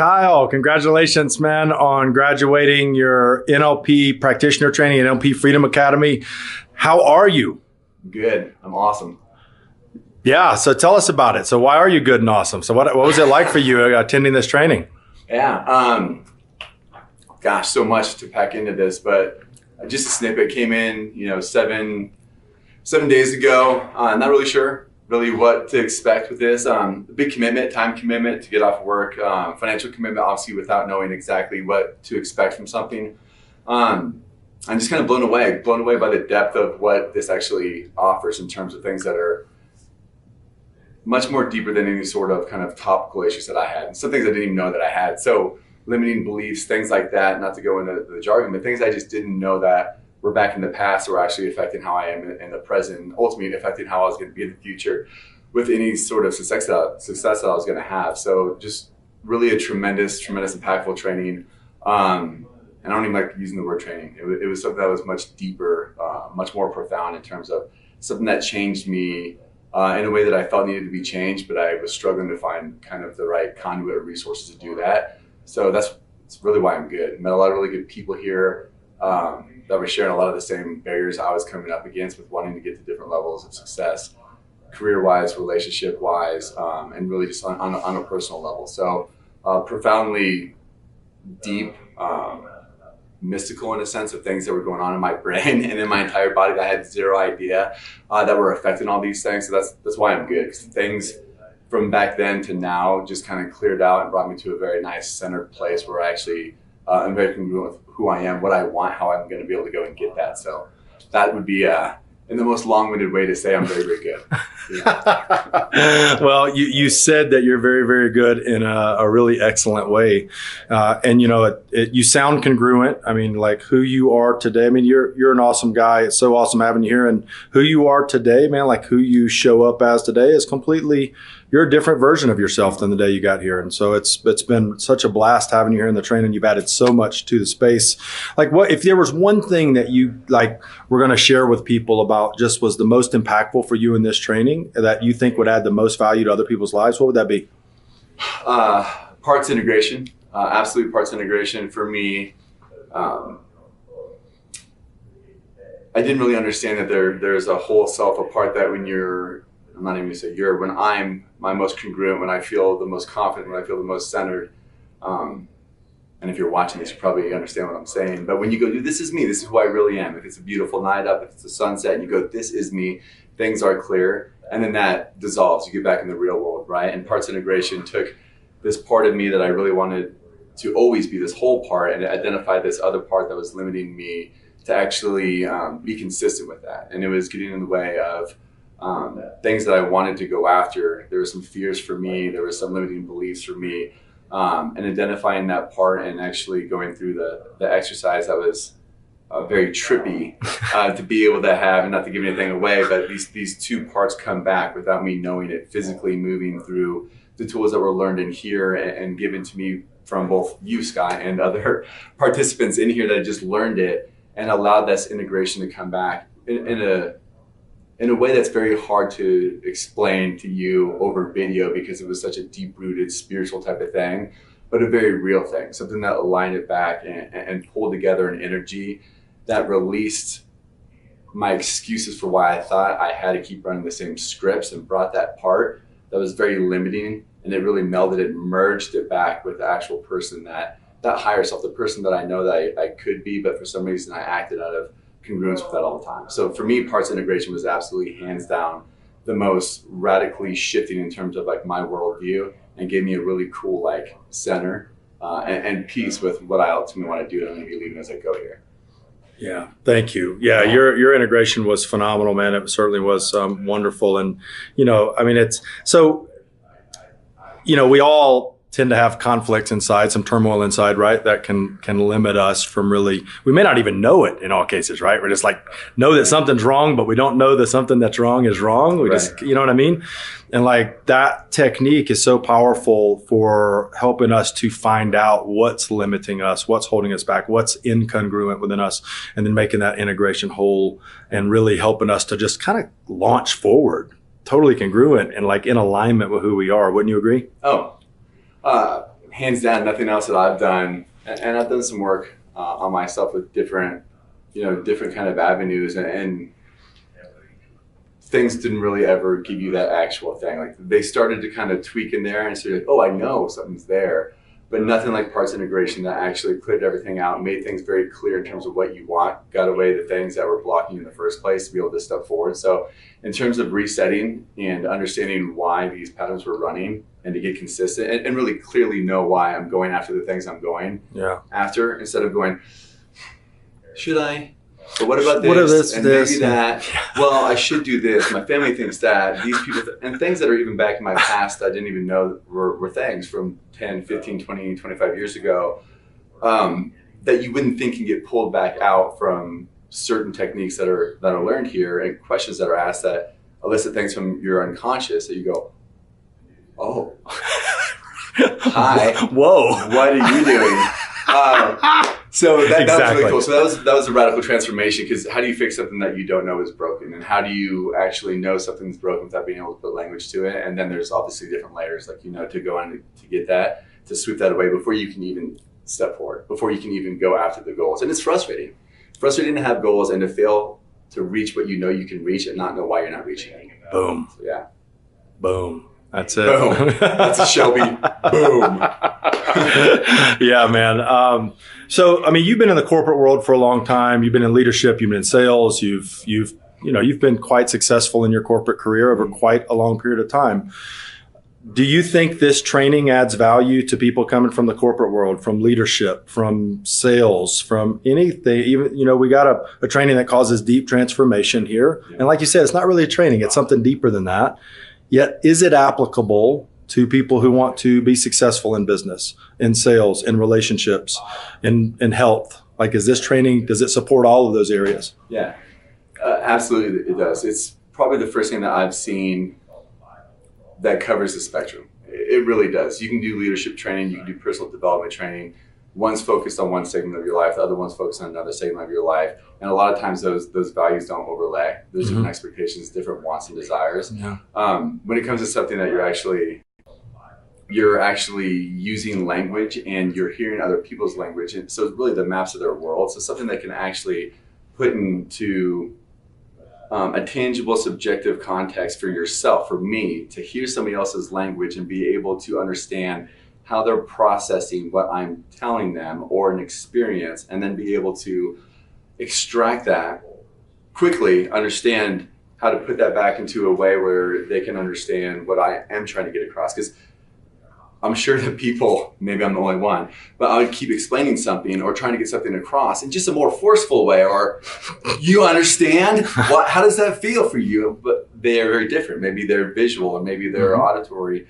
Kyle, congratulations, man, on graduating your NLP Practitioner training at NLP Freedom Academy. How are you? Good. I'm awesome. Yeah. So tell us about it. So why are you good and awesome? So what was it like for you attending this training? Yeah. Gosh, so much to pack into this, but just a snippet came in, 7 days ago. Not really sure really what to expect with this. Big commitment, time commitment to get off work, financial commitment, obviously, without knowing exactly what to expect from something. I'm just kind of blown away by the depth of what this actually offers in terms of things that are much more deeper than any sort of kind of topical issues that I had. And some things I didn't even know that I had. So limiting beliefs, things like that, not to go into the jargon, but things I just didn't know that were back in the past were actually affecting how I am in the present, and ultimately affecting how I was going to be in the future with any sort of success that I was going to have. So just really a tremendous impactful training. And I don't even like using the word training. It was something that was much deeper, much more profound in terms of something that changed me in a way that I felt needed to be changed, but I was struggling to find kind of the right conduit of resources to do that. So that's really why I'm good. Met a lot of really good people here that were sharing a lot of the same barriers I was coming up against with wanting to get to different levels of success, career-wise, relationship-wise, and really just on a personal level. So profoundly deep, mystical in a sense of things that were going on in my brain and in my entire body that I had zero idea that were affecting all these things. So that's why I'm good, because things from back then to now just kind of cleared out and brought me to a very nice centered place where I actually am very congruent with who I am, what I want, how I'm going to be able to go and get that. So that would be in the most long-winded way to say I'm very, very good. Yeah. Well, you said that you're very, very good in a really excellent way. And, you sound congruent. I mean, like who you are today. I mean, you're an awesome guy. It's so awesome having you here. And who you are today, man, like who you show up as today is completely, you're a different version of yourself than the day you got here. And so it's been such a blast having you here in the training. You've added so much to the space. Like what, if there was one thing that you were going to share with people about just was the most impactful for you in this training that you think would add the most value to other people's lives, what would that be? Parts integration, absolute parts integration for me. I didn't really understand that there's a whole self apart that when I'm not even gonna say when I'm my most congruent, when I feel the most confident, when I feel the most centered. And if you're watching this, you probably understand what I'm saying. But when you go, this is me, this is who I really am. If it's a beautiful night up, if it's a sunset, and you go, this is me, things are clear. And then that dissolves, you get back in the real world, right? And parts integration took this part of me that I really wanted to always be this whole part and identify this other part that was limiting me to actually be consistent with that. And it was getting in the way of things that I wanted to go after. There were some fears for me, there were some limiting beliefs for me. And identifying that part and actually going through the exercise that was very trippy to be able to have, and not to give anything away, but these two parts come back without me knowing it, physically moving through the tools that were learned in here and given to me from both you, Scott, and other participants in here that just learned it and allowed this integration to come back in a way that's very hard to explain to you over video because it was such a deep-rooted spiritual type of thing, but a very real thing, something that aligned it back and pulled together an energy that released my excuses for why I thought I had to keep running the same scripts, and brought that part that was very limiting, and it really melded it, merged it back with the actual person, that higher self, the person that I know that I could be, but for some reason I acted out of congruence with that all the time. So for me, parts integration was absolutely hands down the most radically shifting in terms of like my worldview, and gave me a really cool like center and peace with what I ultimately want to do, and I'm going to be leaving as I go here. Yeah, thank you. Yeah, your integration was phenomenal, man. It certainly was wonderful. And, I mean, it's so, we all tend to have conflicts inside, some turmoil inside, right? That can limit us from really, we may not even know it in all cases, right? We're just like, know that something's wrong, but we don't know that something that's wrong is wrong. We just, you know what I mean? And like that technique is so powerful for helping us to find out what's limiting us, what's holding us back, what's incongruent within us, and then making that integration whole and really helping us to just kind of launch forward, totally congruent and like in alignment with who we are. Wouldn't you agree? Oh, hands down, nothing else that I've done, and I've done some work on myself with different kind of avenues, and things didn't really ever give you that actual thing. Like they started to kind of tweak in there and so you're like, oh, I know something's there, but nothing like parts integration that actually cleared everything out, made things very clear in terms of what you want, got away the things that were blocking you in the first place to be able to step forward. So in terms of resetting and understanding why these patterns were running and to get consistent and really clearly know why I'm going after the things I'm going after, instead of going, should I? But what about this? What is this? And maybe that. Well, I should do this. My family thinks that. These people, and things that are even back in my past I didn't even know were things from 10, 15, 20, 25 years ago that you wouldn't think can get pulled back out from certain techniques that are learned here and questions that are asked that elicit things from your unconscious that you go, oh, hi. Whoa. What are you doing? So that was really cool. So that was a radical transformation, because how do you fix something that you don't know is broken? And how do you actually know something's broken without being able to put language to it? And then there's obviously different layers, like, to go on to get that, to sweep that away before you can even step forward, before you can even go after the goals. And it's frustrating. Frustrating to have goals and to fail to reach what you know you can reach and not know why you're not reaching it. Boom. So, yeah. Boom. That's it. Boom. That's a Shelby. Boom. Yeah, man. So, I mean, you've been in the corporate world for a long time. You've been in leadership. You've been in sales. You've been quite successful in your corporate career over quite a long period of time. Do you think this training adds value to people coming from the corporate world, from leadership, from sales, from anything? Even, we got a training that causes deep transformation here. And like you said, it's not really a training. It's something deeper than that. Yet, is it applicable to people who want to be successful in business, in sales, in relationships, in health? Like, is this training, does it support all of those areas? Yeah, absolutely it does. It's probably the first thing that I've seen that covers the spectrum. It really does. You can do leadership training, you can do personal development training. One's focused on one segment of your life, the other one's focused on another segment of your life. And a lot of times those values don't overlay. There's different expectations, different wants and desires. Yeah. When it comes to something that you're actually using language and you're hearing other people's language, and so it's really the maps of their world. So something that can actually put into a tangible, subjective context for yourself, for me, to hear somebody else's language and be able to understand how they're processing what I'm telling them or an experience, and then be able to extract that quickly, understand how to put that back into a way where they can understand what I am trying to get across. Because I'm sure that people, maybe I'm the only one, but I would keep explaining something or trying to get something across in just a more forceful way, or you understand? How does that feel for you? But they are very different. Maybe they're visual, or maybe they're auditory,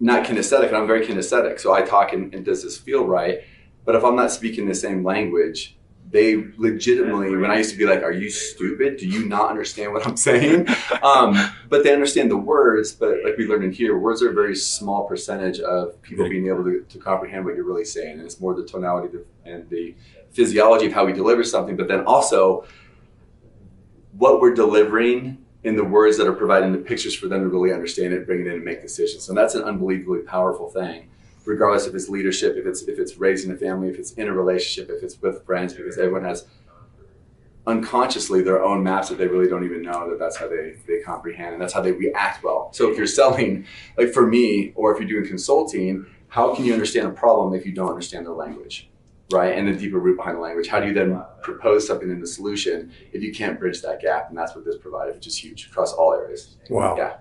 not kinesthetic, and I'm very kinesthetic. So I talk and does this feel right? But if I'm not speaking the same language, they legitimately, when I used to be like, are you stupid? Do you not understand what I'm saying? But they understand the words, but like we learned in here, words are a very small percentage of people being able to comprehend what you're really saying. And it's more the tonality and the physiology of how we deliver something, but then also what we're delivering in the words that are providing the pictures for them to really understand it, bring it in and make decisions. So that's an unbelievably powerful thing, regardless if it's leadership, if it's raising a family, if it's in a relationship, if it's with friends, because everyone has unconsciously their own maps that they really don't even know that that's how they comprehend, and that's how they react well. So if you're selling, like for me, or if you're doing consulting, how can you understand a problem if you don't understand their language, right? And the deeper root behind the language. How do you then propose something in the solution if you can't bridge that gap? And that's what this provided, which is huge across all areas. Wow. Yeah.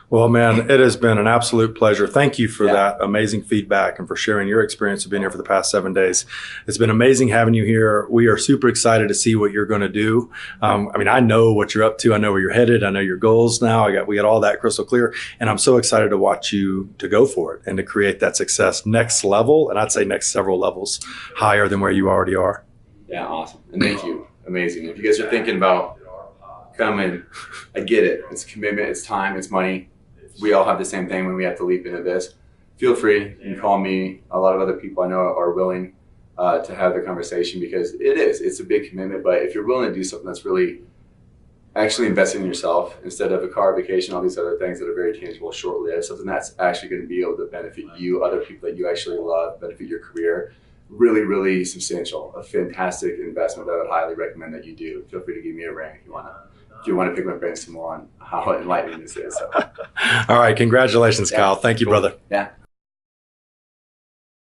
Well, man, it has been an absolute pleasure. Thank you for that amazing feedback and for sharing your experience of being here for the past 7 days. It's been amazing having you here. We are super excited to see what you're going to do. I know what you're up to. I know where you're headed. I know your goals now. We got all that crystal clear. And I'm so excited to watch you to go for it and to create that success next level. And I'd say next several levels higher than where you already are. Yeah, awesome. And thank you. Amazing. If you guys are thinking about coming, I get it. It's commitment, it's time, it's money. We all have the same thing when we have to leap into this. Feel free, you can call me. A lot of other people I know are willing to have the conversation, because it's a big commitment. But if you're willing to do something that's really actually investing in yourself instead of a car, vacation, all these other things that are very tangible, short-lived, something that's actually going to be able to benefit you, other people that you actually love, benefit your career. Really, really substantial. A fantastic investment that I would highly recommend that you do. Feel free to give me a ring if you want to pick my brain some more on how enlightening this is. So. All right. Congratulations, Kyle. Thank you, brother. Yeah.